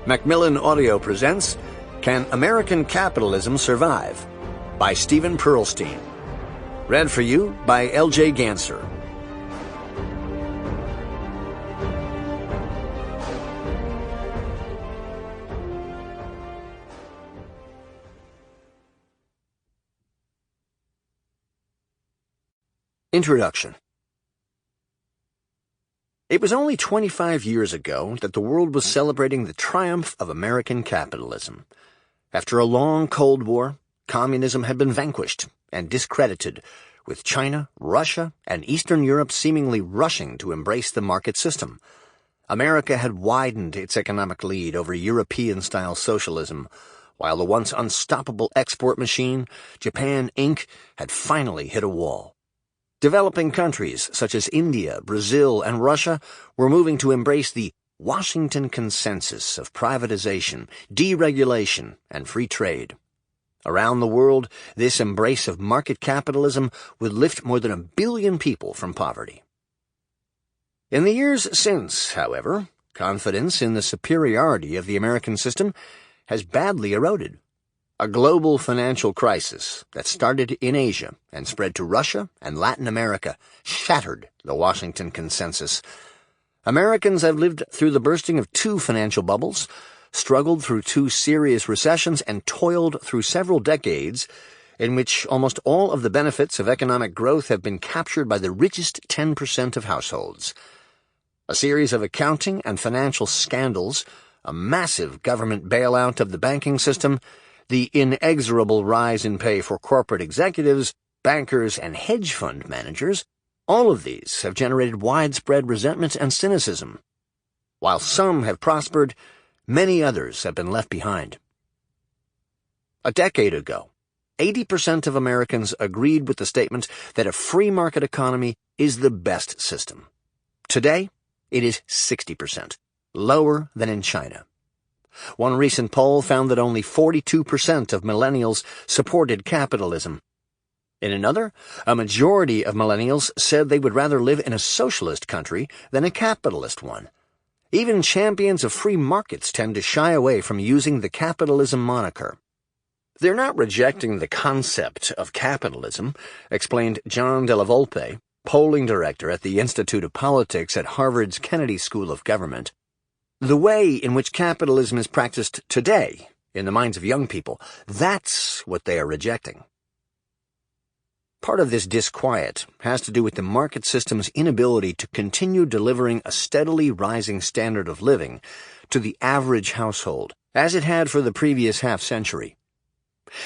Macmillan Audio presents Can American Capitalism Survive? By Steven Pearlstein. Read for you by L.J. Ganser. Introduction. It was only 25 years ago that the world was celebrating the triumph of American capitalism. After a long Cold War, communism had been vanquished and discredited, with China, Russia, and Eastern Europe seemingly rushing to embrace the market system. America had widened its economic lead over European-style socialism, while the once unstoppable export machine, Japan Inc., had finally hit a wall. Developing countries such as India, Brazil, and Russia were moving to embrace the Washington consensus of privatization, deregulation, and free trade. Around the world, this embrace of market capitalism would lift more than 1 billion people from poverty. In the years since, however, confidence in the superiority of the American system has badly eroded. A global financial crisis that started in Asia and spread to Russia and Latin America shattered the Washington consensus. Americans have lived through the bursting of 2 financial bubbles, struggled through 2 serious recessions, and toiled through several decades in which almost all of the benefits of economic growth have been captured by the richest 10% of households. A series of accounting and financial scandals, a massive government bailout of the banking system, the inexorable rise in pay for corporate executives, bankers, and hedge fund managers, all of these have generated widespread resentment and cynicism. While some have prospered, many others have been left behind. A decade ago, 80% of Americans agreed with the statement that a free market economy is the best system. Today, it is 60%, lower than in China. One recent poll found that only 42% of millennials supported capitalism. In another, a majority of millennials said they would rather live in a socialist country than a capitalist one. Even champions of free markets tend to shy away from using the capitalism moniker. They're not rejecting the concept of capitalism, explained John Della Volpe, polling director at the Institute of Politics at Harvard's Kennedy School of Government. The way in which capitalism is practiced today, in the minds of young people, that's what they are rejecting. Part of this disquiet has to do with the market system's inability to continue delivering a steadily rising standard of living to the average household, as it had for the previous half-century.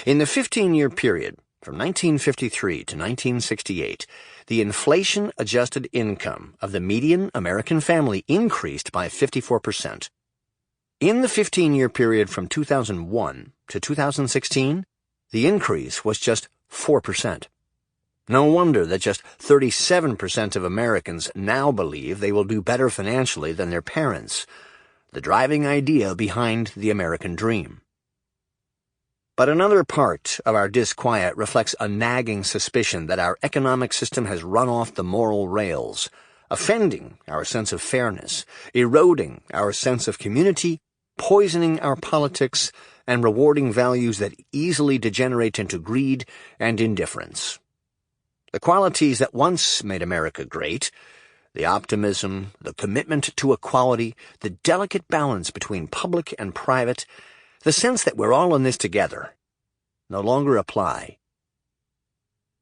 In the 15-year period, from 1953 to 1968, the inflation-adjusted income of the median American family increased by 54%. In the 15-year period from 2001 to 2016, the increase was just 4%. No wonder that just 37% of Americans now believe they will do better financially than their parents, the driving idea behind the American dream. But another part of our disquiet reflects a nagging suspicion that our economic system has run off the moral rails, offending our sense of fairness, eroding our sense of community, poisoning our politics, and rewarding values that easily degenerate into greed and indifference. The qualities that once made America great, the optimism, the commitment to equality, the delicate balance between public and private, the sense that we're all in this together, no longer apply.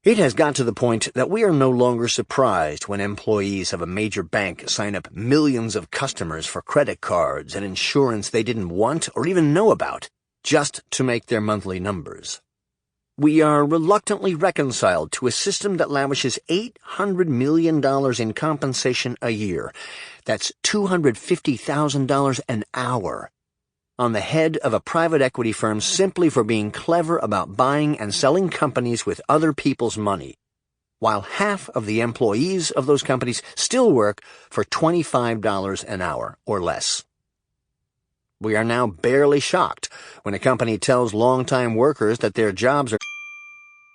It has got to the point that we are no longer surprised when employees of a major bank sign up millions of customers for credit cards and insurance they didn't want or even know about, just to make their monthly numbers. We are reluctantly reconciled to a system that lavishes $800 million in compensation a year. That's $250,000 an hour. On the head of a private equity firm simply for being clever about buying and selling companies with other people's money, while half of the employees of those companies still work for $25 an hour or less. We are now barely shocked when a company tells longtime workers that their jobs are...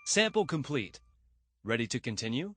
Sample complete. Ready to continue?